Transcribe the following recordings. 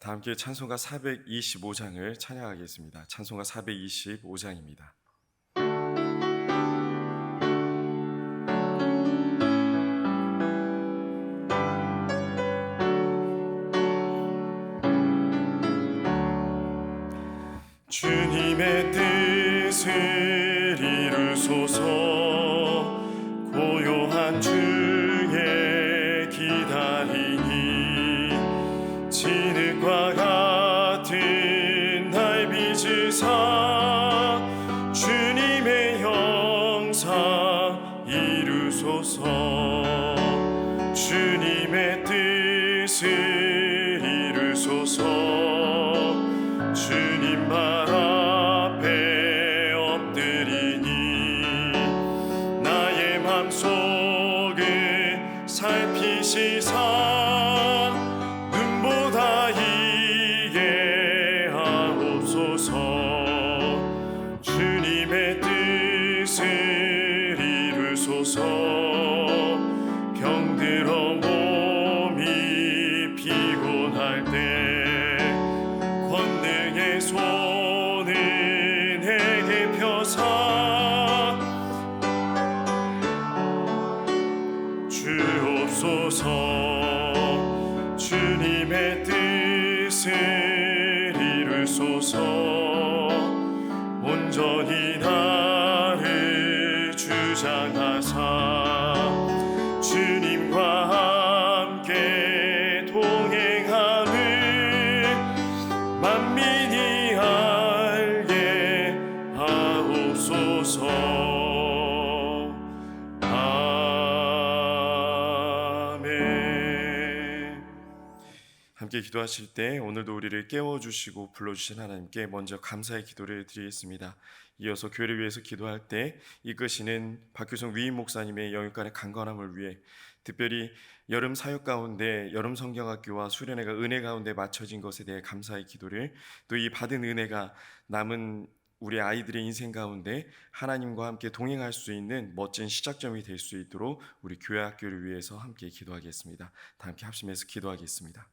다 함께 찬송가 425장을 찬양하겠습니다. 찬송가 425장입니다. 주님의 뜻을 이루소서. 고요한 중에 기다리니 진흙과 같은 날 빚으사 주님의 형상 이루소서. 주님의 뜻을 이루소서. 주님 말 앞에 엎드리니 나의 맘속을 살피시사 눈보다 이게 하옵소서. 주님의 뜻을 이루소서. 병들어 몸이 피곤할 때 권능의 손을 내게 펴사 주옵소서. 주님의 뜻을 이루소서. 온전히 나를 주장하사 주님과 함께 동행함을 만민이 알게 하옵소서. 아멘. 함께 기도하실 때 오늘도 우리를 깨워주시고 불러주신 하나님께 먼저 감사의 기도를 드리겠습니다. 이어서 교회를 위해서 기도할 때 이끄시는 박규성 위임 목사님의 영육간의 강건함을 위해, 특별히 여름 사역 가운데 여름 성경학교와 수련회가 은혜 가운데 맞춰진 것에 대해 감사의 기도를, 또 이 받은 은혜가 남은 우리 아이들의 인생 가운데 하나님과 함께 동행할 수 있는 멋진 시작점이 될 수 있도록 우리 교회 학교를 위해서 함께 기도하겠습니다. 다 함께 합심해서 기도하겠습니다.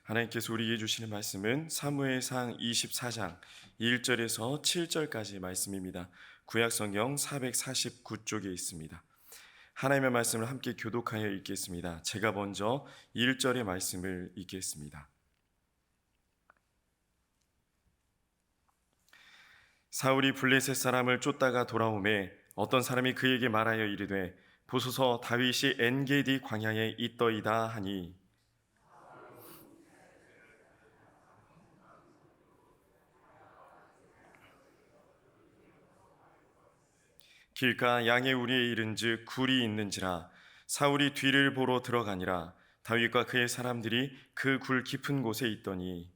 하나님께서 우리에게 주시는 말씀은 사무엘상 24장 1절에서 7절까지 말씀입니다. 구약성경 449쪽에 있습니다. 하나님의 말씀을 함께 교독하여 읽겠습니다. 제가 먼저 1절의 말씀을 읽겠습니다. 사울이 블레셋 사람을 쫓다가 돌아오매 어떤 사람이 그에게 말하여 이르되 보소서 다윗이 엔게디 광야에 있더이다 하니 길가 양의 우리에 이른즉 굴이 있는지라 사울이 뒤를 보러 들어가니라 다윗과 그의 사람들이 그 굴 깊은 곳에 있더니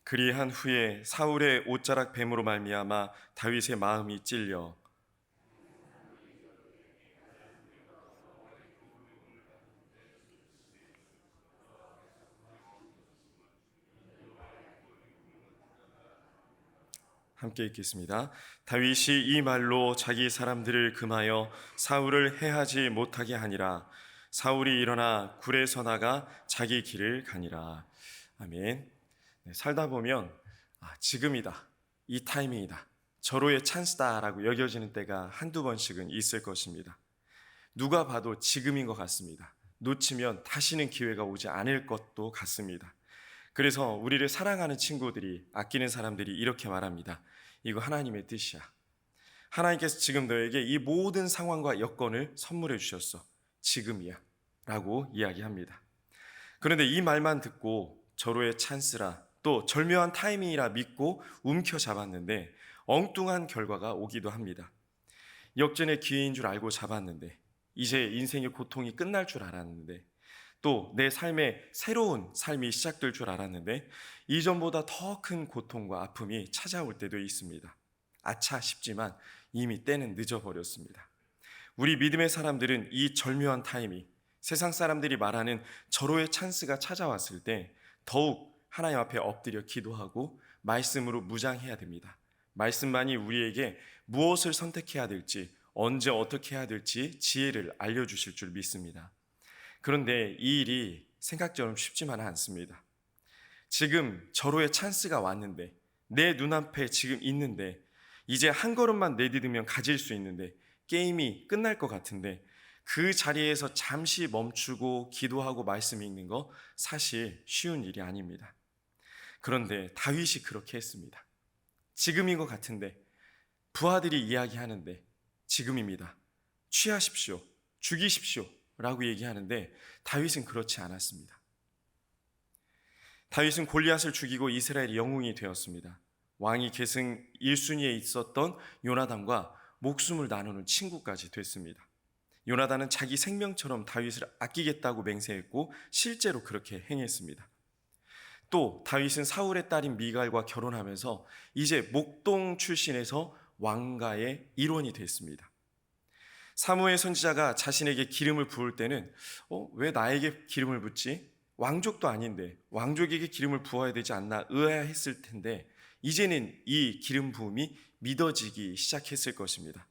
그리한 후에 사울의 옷자락 뱀으로 말미암아 다윗의 마음이 찔려 함께 읽겠습니다. 다윗이 이 말로 자기 사람들을 금하여 사울을 해하지 못하게 하니라. 사울이 일어나 굴에서 나가 자기 길을 가니라. 아멘. 네, 살다 보면 지금이다, 이 타이밍이다, 절호의 찬스다라고 여겨지는 때가 한두 번씩은 있을 것입니다. 누가 봐도 지금인 것 같습니다. 놓치면 다시는 기회가 오지 않을 것도 같습니다. 그래서 우리를 사랑하는 친구들이, 아끼는 사람들이 이렇게 말합니다. 이거 하나님의 뜻이야. 하나님께서 지금 너에게 이 모든 상황과 여건을 선물해 주셨어. 지금이야 라고 이야기합니다. 그런데 이 말만 듣고 절호의 찬스라, 또 절묘한 타이밍이라 믿고 움켜잡았는데 엉뚱한 결과가 오기도 합니다. 역전의 기회인 줄 알고 잡았는데, 이제 인생의 고통이 끝날 줄 알았는데, 또 내 삶에 새로운 삶이 시작될 줄 알았는데 이전보다 더 큰 고통과 아픔이 찾아올 때도 있습니다. 아차 싶지만 이미 때는 늦어버렸습니다. 우리 믿음의 사람들은 이 절묘한 타이밍, 세상 사람들이 말하는 절호의 찬스가 찾아왔을 때 더욱 하나님 앞에 엎드려 기도하고 말씀으로 무장해야 됩니다. 말씀만이 우리에게 무엇을 선택해야 될지, 언제 어떻게 해야 될지 지혜를 알려주실 줄 믿습니다. 그런데 이 일이 생각처럼 쉽지만은 않습니다. 지금 절호의 찬스가 왔는데, 내 눈앞에 지금 있는데, 이제 한 걸음만 내디디면 가질 수 있는데, 게임이 끝날 것 같은데 그 자리에서 잠시 멈추고 기도하고 말씀 읽는 거 사실 쉬운 일이 아닙니다. 그런데 다윗이 그렇게 했습니다. 지금인 것 같은데, 부하들이 이야기하는데 지금입니다, 취하십시오, 죽이십시오 라고 얘기하는데 다윗은 그렇지 않았습니다. 다윗은 골리앗을 죽이고 이스라엘의 영웅이 되었습니다. 왕이 계승 1순위에 있었던 요나단과 목숨을 나누는 친구까지 됐습니다. 요나단은 자기 생명처럼 다윗을 아끼겠다고 맹세했고 실제로 그렇게 행했습니다. 또 다윗은 사울의 딸인 미갈과 결혼하면서 이제 목동 출신에서 왕가의 일원이 됐습니다. 사무엘 선지자가 자신에게 기름을 부을 때는 왜 나에게 기름을 붓지? 왕족도 아닌데 왕족에게 기름을 부어야 되지 않나 의아했을 텐데 이제는 이 기름 부음이 믿어지기 시작했을 것입니다.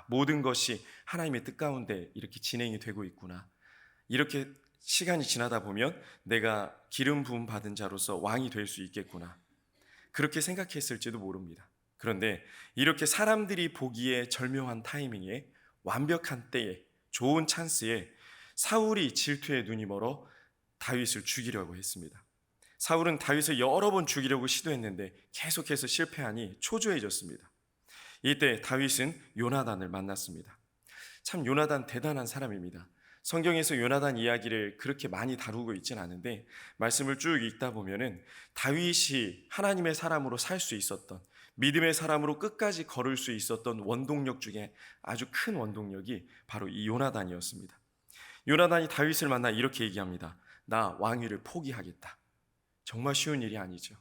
모든 것이 하나님의 뜻 가운데 이렇게 진행이 되고 있구나. 이렇게 시간이 지나다 보면 내가 기름 부음 받은 자로서 왕이 될 수 있겠구나. 그렇게 생각했을지도 모릅니다. 그런데 이렇게 사람들이 보기에 절묘한 타이밍에, 완벽한 때에, 좋은 찬스에 사울이 질투의 눈이 멀어 다윗을 죽이려고 했습니다. 사울은 다윗을 여러 번 죽이려고 시도했는데 계속해서 실패하니 초조해졌습니다. 이때 다윗은 요나단을 만났습니다. 참 요나단 대단한 사람입니다. 성경에서 요나단 이야기를 그렇게 많이 다루고 있지는 않은데 말씀을 쭉 읽다 보면은 다윗이 하나님의 사람으로 살 수 있었던, 믿음의 사람으로 끝까지 걸을 수 있었던 원동력 중에 아주 큰 원동력이 바로 이 요나단이었습니다. 요나단이 다윗을 만나 이렇게 얘기합니다. 나 왕위를 포기하겠다. 정말 쉬운 일이 아니죠.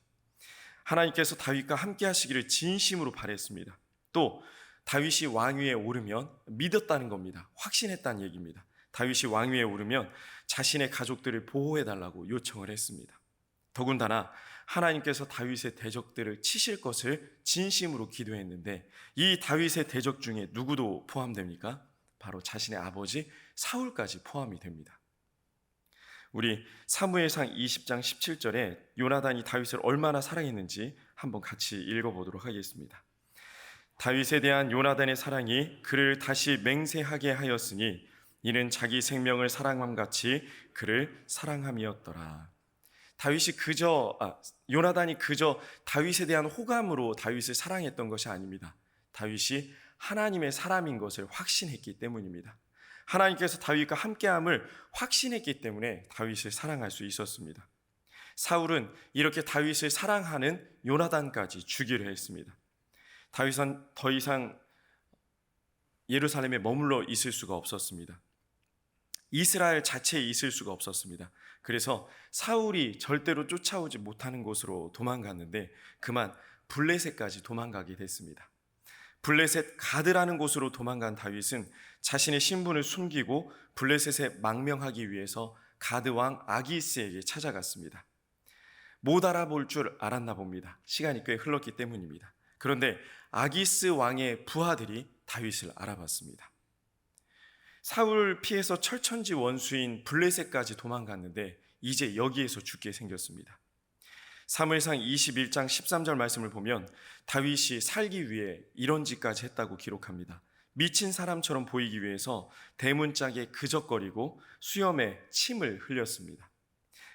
하나님께서 다윗과 함께 하시기를 진심으로 바랬습니다. 또 다윗이 왕위에 오르면 믿었다는 겁니다. 확신했다는 얘기입니다. 다윗이 왕위에 오르면 자신의 가족들을 보호해달라고 요청을 했습니다. 더군다나 하나님께서 다윗의 대적들을 치실 것을 진심으로 기도했는데 이 다윗의 대적 중에 누구도 포함됩니까? 바로 자신의 아버지 사울까지 포함이 됩니다. 우리 사무엘상 20장 17절에 요나단이 다윗을 얼마나 사랑했는지 한번 같이 읽어보도록 하겠습니다. 다윗에 대한 요나단의 사랑이 그를 다시 맹세하게 하였으니 이는 자기 생명을 사랑함 같이 그를 사랑함이었더라. 요나단이 그저 다윗에 대한 호감으로 다윗을 사랑했던 것이 아닙니다. 다윗이 하나님의 사람인 것을 확신했기 때문입니다. 하나님께서 다윗과 함께함을 확신했기 때문에 다윗을 사랑할 수 있었습니다. 사울은 이렇게 다윗을 사랑하는 요나단까지 죽이려 했습니다. 다윗은 더 이상 예루살렘에 머물러 있을 수가 없었습니다. 이스라엘 자체에 있을 수가 없었습니다. 그래서 사울이 절대로 쫓아오지 못하는 곳으로 도망갔는데 그만 블레셋까지 도망가게 됐습니다. 블레셋 가드라는 곳으로 도망간 다윗은 자신의 신분을 숨기고 블레셋에 망명하기 위해서 가드 왕 아기스에게 찾아갔습니다. 못 알아볼 줄 알았나 봅니다. 시간이 꽤 흘렀기 때문입니다. 그런데 아기스 왕의 부하들이 다윗을 알아봤습니다. 사울을 피해서 철천지 원수인 블레셋까지 도망갔는데 이제 여기에서 죽게 생겼습니다. 사무엘상 21장 13절 말씀을 보면 다윗이 살기 위해 이런 짓까지 했다고 기록합니다. 미친 사람처럼 보이기 위해서 대문짝에 그적거리고 수염에 침을 흘렸습니다.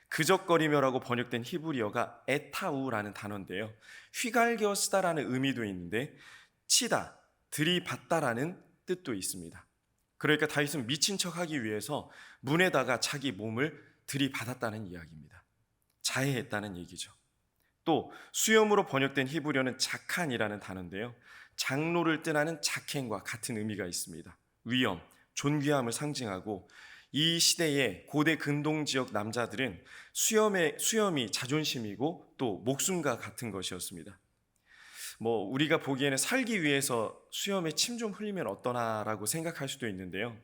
그적거리며라고 번역된 히브리어가 에타우라는 단어인데요, 휘갈겨 쓰다라는 의미도 있는데 치다, 들이받다라는 뜻도 있습니다. 그러니까 다윗은 미친 척하기 위해서 문에다가 자기 몸을 들이받았다는 이야기입니다. 자해했다는 얘기죠. 또 수염으로 번역된 히브리어는 자칸이라는 단어인데요, 장로를 뜻하는 작행과 같은 의미가 있습니다. 위엄, 존귀함을 상징하고 이 시대의 고대 근동 지역 남자들은 수염이 자존심이고 또 목숨과 같은 것이었습니다. 우리가 보기에는 살기 위해서 수염에 침 좀 흘리면 어떠나라고 생각할 수도 있는데요,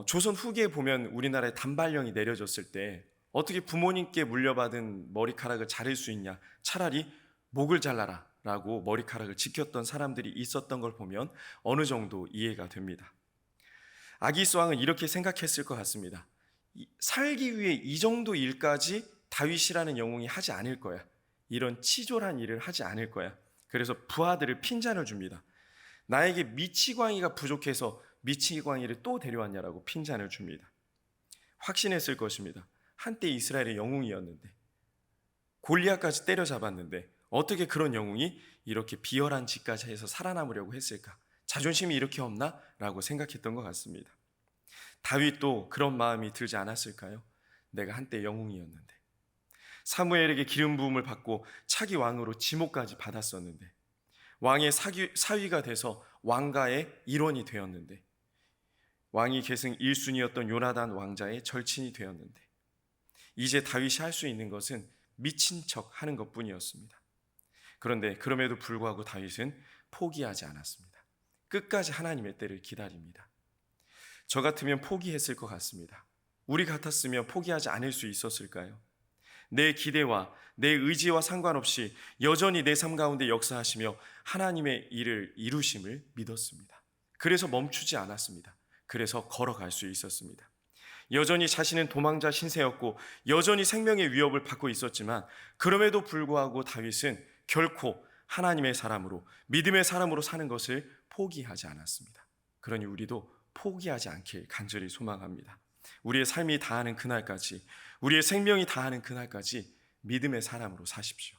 조선 후기에 보면 우리나라에 단발령이 내려졌을 때 어떻게 부모님께 물려받은 머리카락을 자를 수 있냐, 차라리 목을 잘라라 라고 머리카락을 지켰던 사람들이 있었던 걸 보면 어느 정도 이해가 됩니다. 아기스 왕은 이렇게 생각했을 것 같습니다. 살기 위해 이 정도 일까지 다윗이라는 영웅이 하지 않을 거야. 이런 치졸한 일을 하지 않을 거야. 그래서 부하들을 핀잔을 줍니다. 나에게 미치광이가 부족해서 미치광이를 또 데려왔냐라고 핀잔을 줍니다. 확신했을 것입니다. 한때 이스라엘의 영웅이었는데, 골리앗까지 때려잡았는데 어떻게 그런 영웅이 이렇게 비열한 짓까지 해서 살아남으려고 했을까? 자존심이 이렇게 없나? 라고 생각했던 것 같습니다. 다윗도 그런 마음이 들지 않았을까요? 내가 한때 영웅이었는데, 사무엘에게 기름 부음을 받고 차기 왕으로 지목까지 받았었는데, 왕의 사위가 돼서 왕가의 일원이 되었는데, 왕위 계승 1순위였던 요나단 왕자의 절친이 되었는데, 이제 다윗이 할 수 있는 것은 미친 척 하는 것뿐이었습니다. 그런데 그럼에도 불구하고 다윗은 포기하지 않았습니다. 끝까지 하나님의 때를 기다립니다. 저 같으면 포기했을 것 같습니다. 우리 같았으면 포기하지 않을 수 있었을까요? 내 기대와 내 의지와 상관없이 여전히 내 삶 가운데 역사하시며 하나님의 일을 이루심을 믿었습니다. 그래서 멈추지 않았습니다. 그래서 걸어갈 수 있었습니다. 여전히 자신은 도망자 신세였고 여전히 생명의 위협을 받고 있었지만 그럼에도 불구하고 다윗은 결코 하나님의 사람으로, 믿음의 사람으로 사는 것을 포기하지 않았습니다. 그러니 우리도 포기하지 않길 간절히 소망합니다. 우리의 삶이 다하는 그날까지, 우리의 생명이 다하는 그날까지 믿음의 사람으로 사십시오.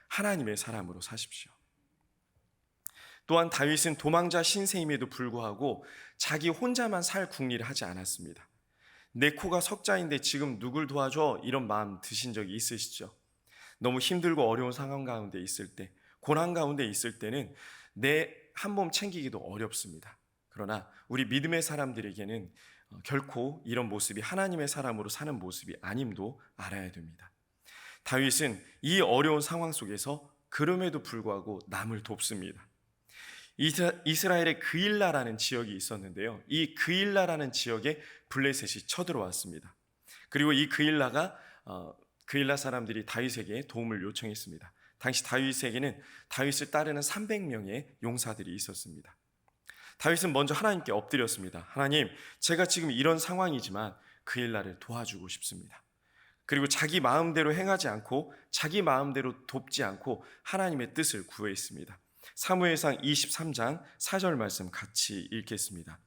하나님의 사람으로 사십시오. 또한 다윗은 도망자 신세임에도 불구하고 자기 혼자만 살 궁리를 하지 않았습니다. 내 코가 석자인데 지금 누굴 도와줘? 이런 마음 드신 적이 있으시죠? 너무 힘들고 어려운 상황 가운데 있을 때, 고난 가운데 있을 때는 내 한 몸 챙기기도 어렵습니다. 그러나 우리 믿음의 사람들에게는 결코 이런 모습이 하나님의 사람으로 사는 모습이 아님도 알아야 됩니다. 다윗은 이 어려운 상황 속에서 그럼에도 불구하고 남을 돕습니다. 이스라엘의 그일라라는 지역이 있었는데요. 이 그일라라는 지역에 블레셋이 쳐들어왔습니다. 그리고 이 그일라 사람들이 다윗에게 도움을 요청했습니다. 당시 다윗에게는 다윗을 따르는 300명의 용사들이 있었습니다. 다윗은 먼저 하나님께 엎드렸습니다. 하나님, 제가 지금 이런 상황이지만 그일라를 도와주고 싶습니다. 그리고 자기 마음대로 행하지 않고 자기 마음대로 돕지 않고 하나님의 뜻을 구했습니다. 사무엘상 23장 4절 말씀 같이 읽겠습니다.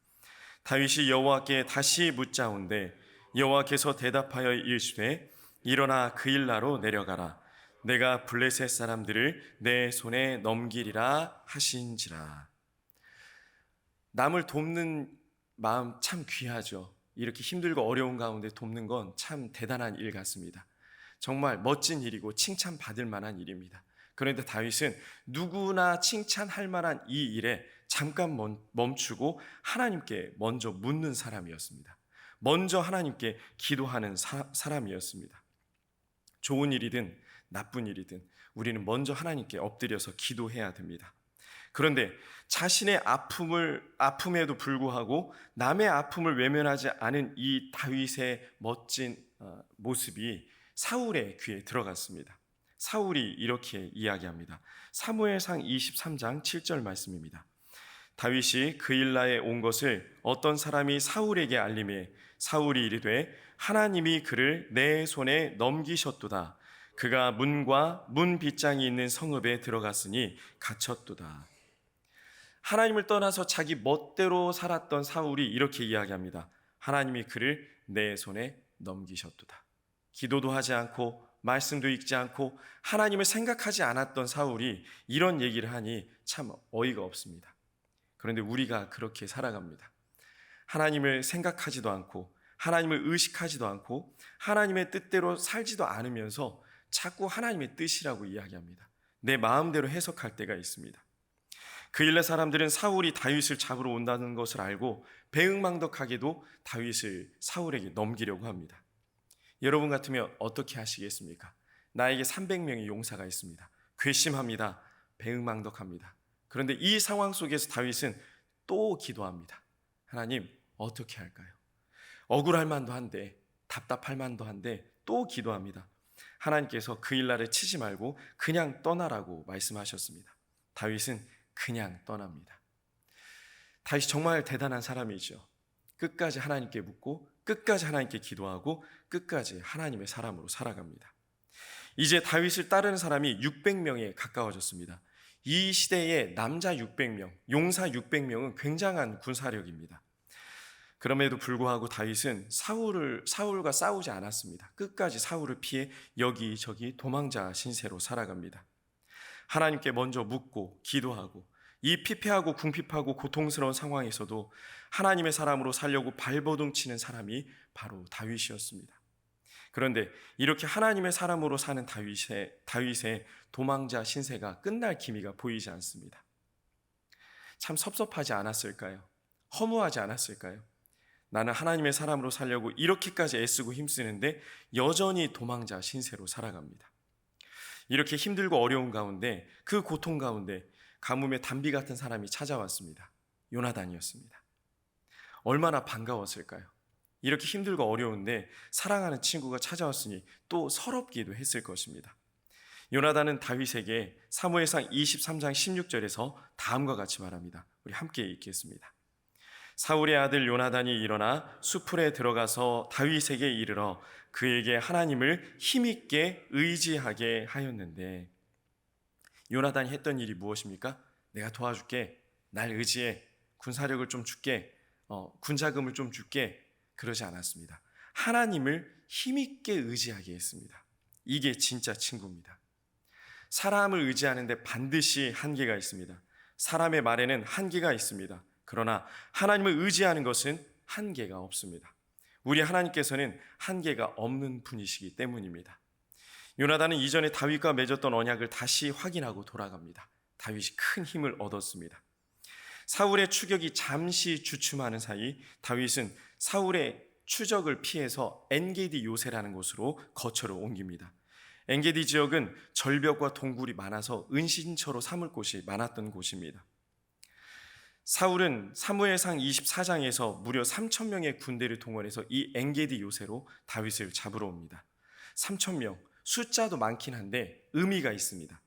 다윗이 여호와께 다시 묻자온대 여호와께서 대답하여 이르시되 일어나 그일라로 내려가라. 내가 블레셋 사람들을 내 손에 넘기리라 하신지라. 남을 돕는 마음 참 귀하죠. 이렇게 힘들고 어려운 가운데 돕는 건 참 대단한 일 같습니다. 정말 멋진 일이고 칭찬받을 만한 일입니다. 그런데 다윗은 누구나 칭찬할 만한 이 일에 잠깐 멈추고 하나님께 먼저 묻는 사람이었습니다. 먼저 하나님께 기도하는 사람이었습니다. 좋은 일이든 나쁜 일이든 우리는 먼저 하나님께 엎드려서 기도해야 됩니다. 그런데 자신의 아픔에도 불구하고 남의 아픔을 외면하지 않은 이 다윗의 멋진 모습이 사울의 귀에 들어갔습니다. 사울이 이렇게 이야기합니다. 사무엘상 23장 7절 말씀입니다. 다윗이 그일라에 온 것을 어떤 사람이 사울에게 알림해 사울이 이르되 하나님이 그를 내 손에 넘기셨도다. 그가 문과 문 빗장이 있는 성읍에 들어갔으니 갇혔도다. 하나님을 떠나서 자기 멋대로 살았던 사울이 이렇게 이야기합니다. 하나님이 그를 내 손에 넘기셨도다. 기도도 하지 않고 말씀도 읽지 않고 하나님을 생각하지 않았던 사울이 이런 얘기를 하니 참 어이가 없습니다. 그런데 우리가 그렇게 살아갑니다. 하나님을 생각하지도 않고 하나님을 의식하지도 않고 하나님의 뜻대로 살지도 않으면서 자꾸 하나님의 뜻이라고 이야기합니다. 내 마음대로 해석할 때가 있습니다. 그일라 사람들은 사울이 다윗을 잡으러 온다는 것을 알고 배은망덕하게도 다윗을 사울에게 넘기려고 합니다. 여러분 같으면 어떻게 하시겠습니까? 나에게 300명의 용사가 있습니다. 괘씸합니다. 배은망덕합니다. 그런데 이 상황 속에서 다윗은 또 기도합니다. 하나님, 어떻게 할까요? 억울할 만도 한데 답답할 만도 한데 또 기도합니다. 하나님께서 그일라를 치지 말고 그냥 떠나라고 말씀하셨습니다. 다윗은 그냥 떠납니다. 다윗이 정말 대단한 사람이죠. 끝까지 하나님께 묻고 끝까지 하나님께 기도하고 끝까지 하나님의 사람으로 살아갑니다. 이제 다윗을 따르는 사람이 600명에 가까워졌습니다. 이 시대에 남자 600명, 용사 600명은 굉장한 군사력입니다. 그럼에도 불구하고 다윗은 사울과 싸우지 않았습니다. 끝까지 사울을 피해 여기저기 도망자 신세로 살아갑니다. 하나님께 먼저 묻고 기도하고 이 피폐하고 궁핍하고 고통스러운 상황에서도 하나님의 사람으로 살려고 발버둥 치는 사람이 바로 다윗이었습니다. 그런데 이렇게 하나님의 사람으로 사는 다윗의 도망자 신세가 끝날 기미가 보이지 않습니다. 참 섭섭하지 않았을까요? 허무하지 않았을까요? 나는 하나님의 사람으로 살려고 이렇게까지 애쓰고 힘쓰는데 여전히 도망자 신세로 살아갑니다. 이렇게 힘들고 어려운 가운데 그 고통 가운데 가뭄에 단비 같은 사람이 찾아왔습니다. 요나단이었습니다. 얼마나 반가웠을까요? 이렇게 힘들고 어려운데 사랑하는 친구가 찾아왔으니 또 서럽기도 했을 것입니다. 요나단은 다윗에게 사무엘상 23장 16절에서 다음과 같이 말합니다. 우리 함께 읽겠습니다. 사울의 아들 요나단이 일어나 수풀에 들어가서 다윗에게 이르러 그에게 하나님을 힘있게 의지하게 하였는데, 요나단이 했던 일이 무엇입니까? 내가 도와줄게, 날 의지해, 군사력을 좀 줄게, 군자금을 좀 줄게. 그러지 않았습니다. 하나님을 힘있게 의지하게 했습니다. 이게 진짜 친구입니다. 사람을 의지하는데 반드시 한계가 있습니다. 사람의 말에는 한계가 있습니다. 그러나 하나님을 의지하는 것은 한계가 없습니다. 우리 하나님께서는 한계가 없는 분이시기 때문입니다. 요나단은 이전에 다윗과 맺었던 언약을 다시 확인하고 돌아갑니다. 다윗이 큰 힘을 얻었습니다. 사울의 추격이 잠시 주춤하는 사이 다윗은 사울의 추적을 피해서 엔게디 요새라는 곳으로 거처를 옮깁니다. 엔게디 지역은 절벽과 동굴이 많아서 은신처로 삼을 곳이 많았던 곳입니다. 사울은 사무엘상 24장에서 무려 3천 명의 군대를 동원해서 이 엔게디 요새로 다윗을 잡으러 옵니다. 3천 명, 숫자도 많긴 한데 의미가 있습니다.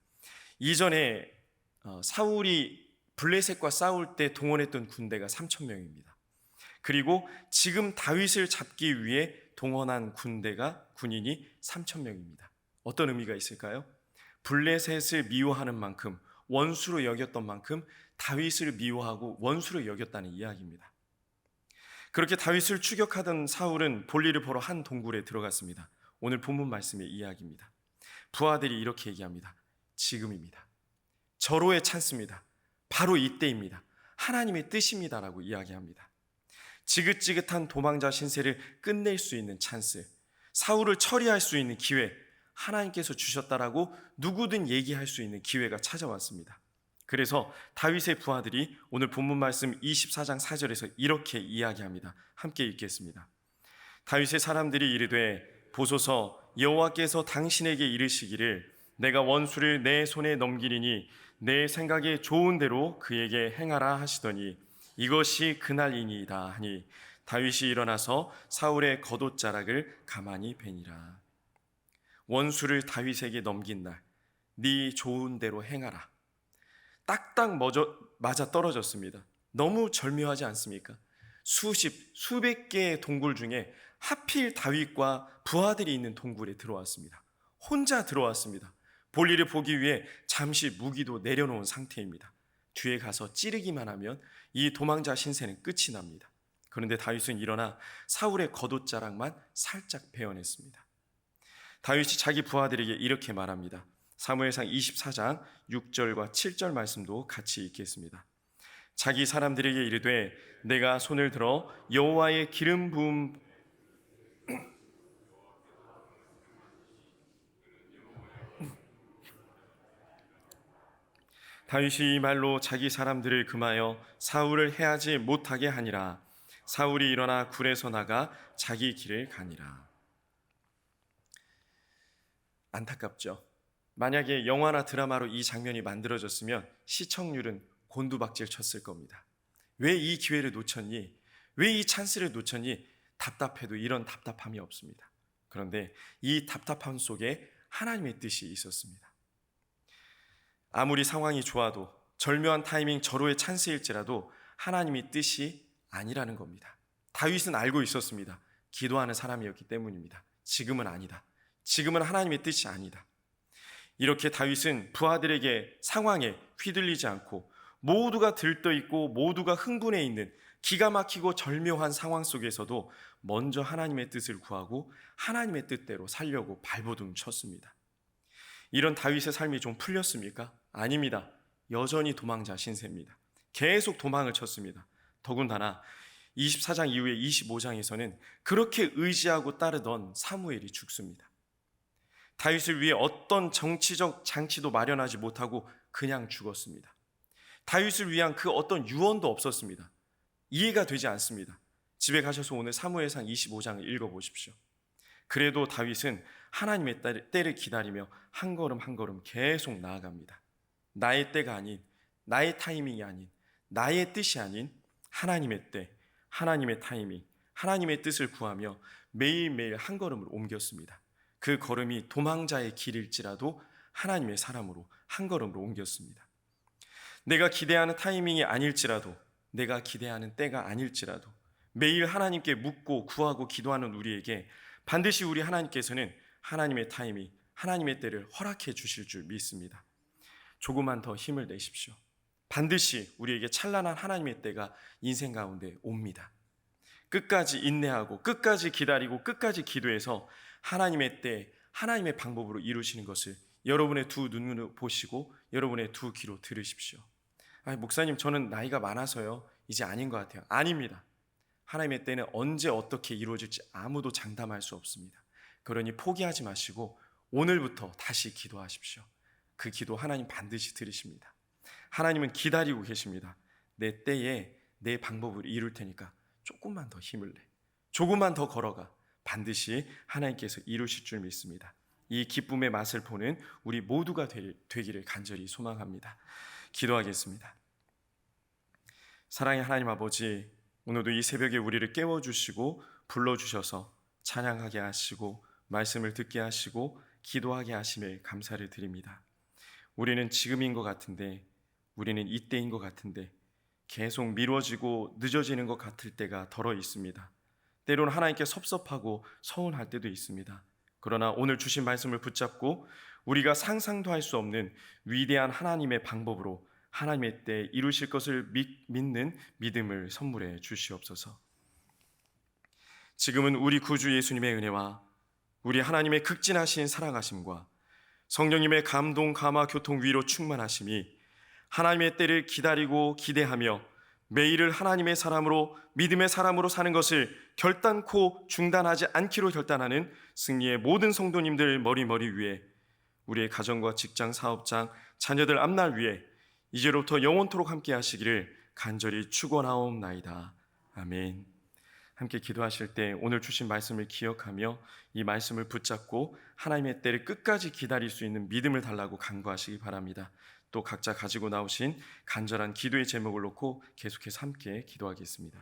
이전에 사울이 블레셋과 싸울 때 동원했던 군대가 3천 명입니다. 그리고 지금 다윗을 잡기 위해 동원한 군인이 3천 명입니다. 어떤 의미가 있을까요? 블레셋을 미워하는 만큼, 원수로 여겼던 만큼 다윗을 미워하고 원수로 여겼다는 이야기입니다. 그렇게 다윗을 추격하던 사울은 볼일을 보러 한 동굴에 들어갔습니다. 오늘 본문 말씀의 이야기입니다. 부하들이 이렇게 얘기합니다. 지금입니다. 절호의 찬스입니다. 바로 이때입니다. 하나님의 뜻입니다라고 이야기합니다. 지긋지긋한 도망자 신세를 끝낼 수 있는 찬스, 사울을 처리할 수 있는 기회, 하나님께서 주셨다라고 누구든 얘기할 수 있는 기회가 찾아왔습니다. 그래서 다윗의 부하들이 오늘 본문 말씀 24장 4절에서 이렇게 이야기합니다. 함께 읽겠습니다. 다윗의 사람들이 이르되 보소서, 여호와께서 당신에게 이르시기를 내가 원수를 내 손에 넘기리니 내 생각에 좋은 대로 그에게 행하라 하시더니 이것이 그날이니이다 하니 다윗이 일어나서 사울의 겉옷자락을 가만히 베니라. 원수를 다윗에게 넘긴 날, 네 좋은 대로 행하라. 딱딱 맞아 떨어졌습니다. 너무 절묘하지 않습니까? 수백 개의 동굴 중에 하필 다윗과 부하들이 있는 동굴에 들어왔습니다. 혼자 들어왔습니다. 볼일을 보기 위해 잠시 무기도 내려놓은 상태입니다. 뒤에 가서 찌르기만 하면 이 도망자 신세는 끝이 납니다. 그런데 다윗은 일어나 사울의 겉옷자락만 살짝 베어냈습니다. 다윗이 자기 부하들에게 이렇게 말합니다. 사무엘상 24장 6절과 7절 말씀도 같이 읽겠습니다. 자기 사람들에게 이르되 내가 손을 들어 여호와의 기름 부음 다윗이 이 말로 자기 사람들을 금하여 사울을 해하지 못하게 하니라. 사울이 일어나 굴에서 나가 자기 길을 가니라. 안타깝죠. 만약에 영화나 드라마로 이 장면이 만들어졌으면 시청률은 곤두박질 쳤을 겁니다. 왜 이 기회를 놓쳤니? 왜 이 찬스를 놓쳤니? 답답해도 이런 답답함이 없습니다. 그런데 이 답답함 속에 하나님의 뜻이 있었습니다. 아무리 상황이 좋아도 절묘한 타이밍, 절호의 찬스일지라도 하나님의 뜻이 아니라는 겁니다. 다윗은 알고 있었습니다. 기도하는 사람이었기 때문입니다. 지금은 아니다. 지금은 하나님의 뜻이 아니다. 이렇게 다윗은 부하들에게 상황에 휘둘리지 않고 모두가 들떠있고 모두가 흥분해 있는 기가 막히고 절묘한 상황 속에서도 먼저 하나님의 뜻을 구하고 하나님의 뜻대로 살려고 발버둥 쳤습니다. 이런 다윗의 삶이 좀 풀렸습니까? 아닙니다. 여전히 도망자 신세입니다. 계속 도망을 쳤습니다. 더군다나 24장 이후에 25장에서는 그렇게 의지하고 따르던 사무엘이 죽습니다. 다윗을 위해 어떤 정치적 장치도 마련하지 못하고 그냥 죽었습니다. 다윗을 위한 그 어떤 유언도 없었습니다. 이해가 되지 않습니다. 집에 가셔서 오늘 사무엘상 25장을 읽어보십시오. 그래도 다윗은 하나님의 때를 기다리며 한 걸음 한 걸음 계속 나아갑니다. 나의 때가 아닌, 나의 타이밍이 아닌, 나의 뜻이 아닌 하나님의 때, 하나님의 타이밍, 하나님의 뜻을 구하며 매일매일 한 걸음을 옮겼습니다. 그 걸음이 도망자의 길일지라도 하나님의 사람으로 한 걸음으로 옮겼습니다. 내가 기대하는 타이밍이 아닐지라도, 내가 기대하는 때가 아닐지라도 매일 하나님께 묻고 구하고 기도하는 우리에게 반드시 우리 하나님께서는 하나님의 타이밍, 하나님의 때를 허락해 주실 줄 믿습니다. 조금만 더 힘을 내십시오. 반드시 우리에게 찬란한 하나님의 때가 인생 가운데 옵니다. 끝까지 인내하고 끝까지 기다리고 끝까지 기도해서 하나님의 때, 하나님의 방법으로 이루시는 것을 여러분의 두 눈으로 보시고 여러분의 두 귀로 들으십시오. 목사님, 저는 나이가 많아서요, 이제 아닌 것 같아요. 아닙니다. 하나님의 때는 언제 어떻게 이루어질지 아무도 장담할 수 없습니다. 그러니 포기하지 마시고 오늘부터 다시 기도하십시오. 그 기도 하나님 반드시 들으십니다. 하나님은 기다리고 계십니다. 내 때에 내 방법을 이룰 테니까 조금만 더 힘을 내, 조금만 더 걸어가. 반드시 하나님께서 이루실 줄 믿습니다. 이 기쁨의 맛을 보는 우리 모두가 되기를 간절히 소망합니다. 기도하겠습니다. 사랑의 하나님 아버지, 오늘도 이 새벽에 우리를 깨워주시고 불러주셔서 찬양하게 하시고 말씀을 듣게 하시고 기도하게 하심에 감사를 드립니다. 우리는 지금인 것 같은데, 우리는 이때인 것 같은데 계속 미뤄지고 늦어지는 것 같을 때가 덜어 있습니다. 때로는 하나님께 섭섭하고 서운할 때도 있습니다. 그러나 오늘 주신 말씀을 붙잡고 우리가 상상도 할 수 없는 위대한 하나님의 방법으로 하나님의 때 이루실 것을 믿는 믿음을 선물해 주시옵소서. 지금은 우리 구주 예수님의 은혜와 우리 하나님의 극진하신 사랑하심과 성령님의 감동, 감화, 교통, 위로 충만하심이 하나님의 때를 기다리고 기대하며 매일을 하나님의 사람으로, 믿음의 사람으로 사는 것을 결단코 중단하지 않기로 결단하는 승리의 모든 성도님들 머리 위에, 우리의 가정과 직장, 사업장, 자녀들 앞날 위에 이제로부터 영원토록 함께 하시기를 간절히 축원하옵나이다. 아멘. 함께 기도하실 때 오늘 주신 말씀을 기억하며 이 말씀을 붙잡고 하나님의 때를 끝까지 기다릴 수 있는 믿음을 달라고 간구하시기 바랍니다. 또 각자 가지고 나오신 간절한 기도의 제목을 놓고 계속해서 함께 기도하겠습니다.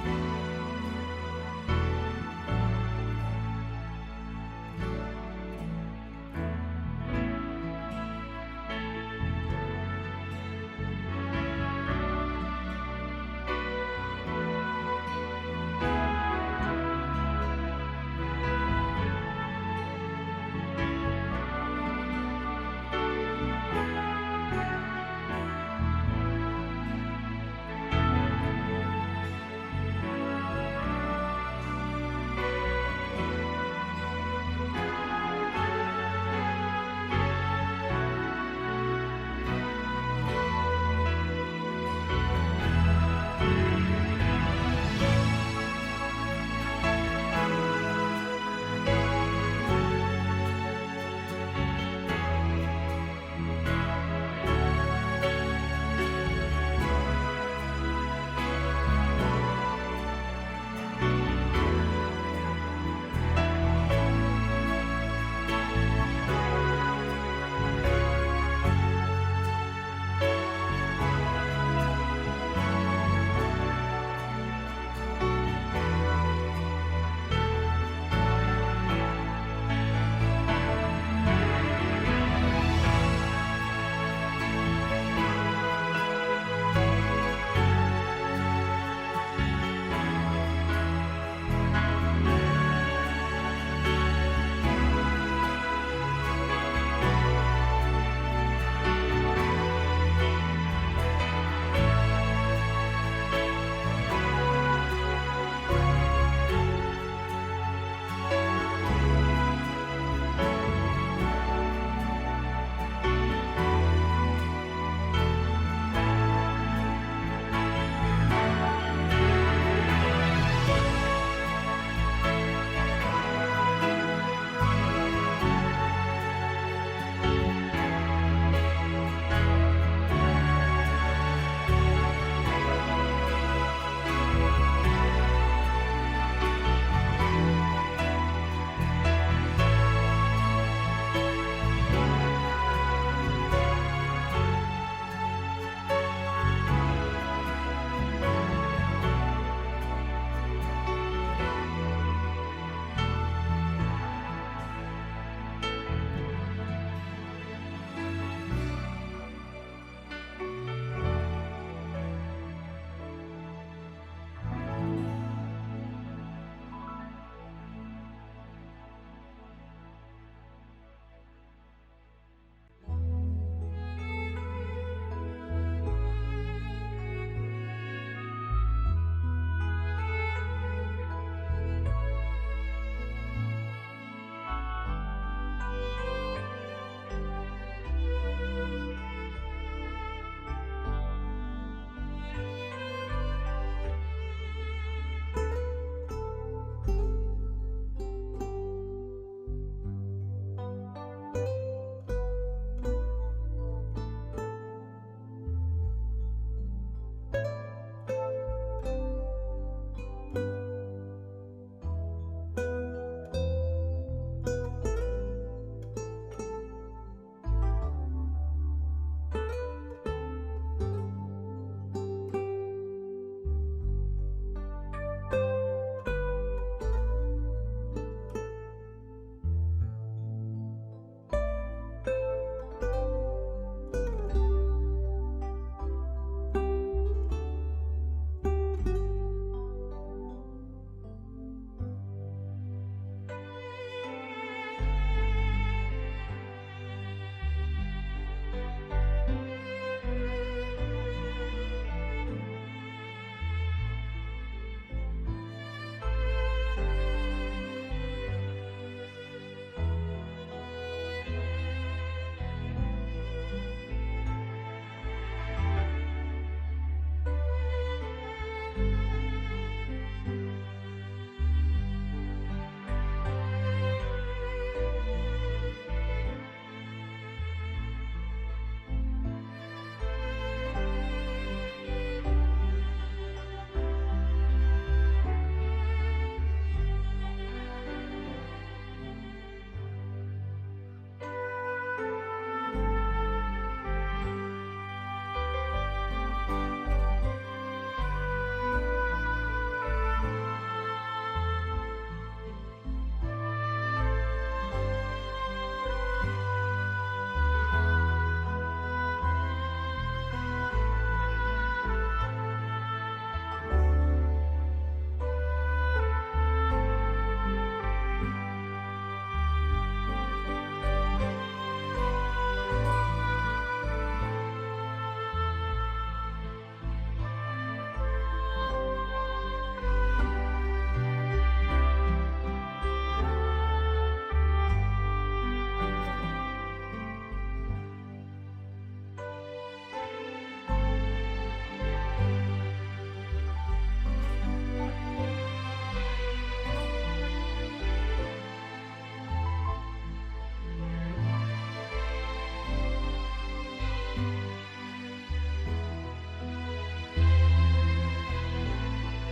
감사합니다.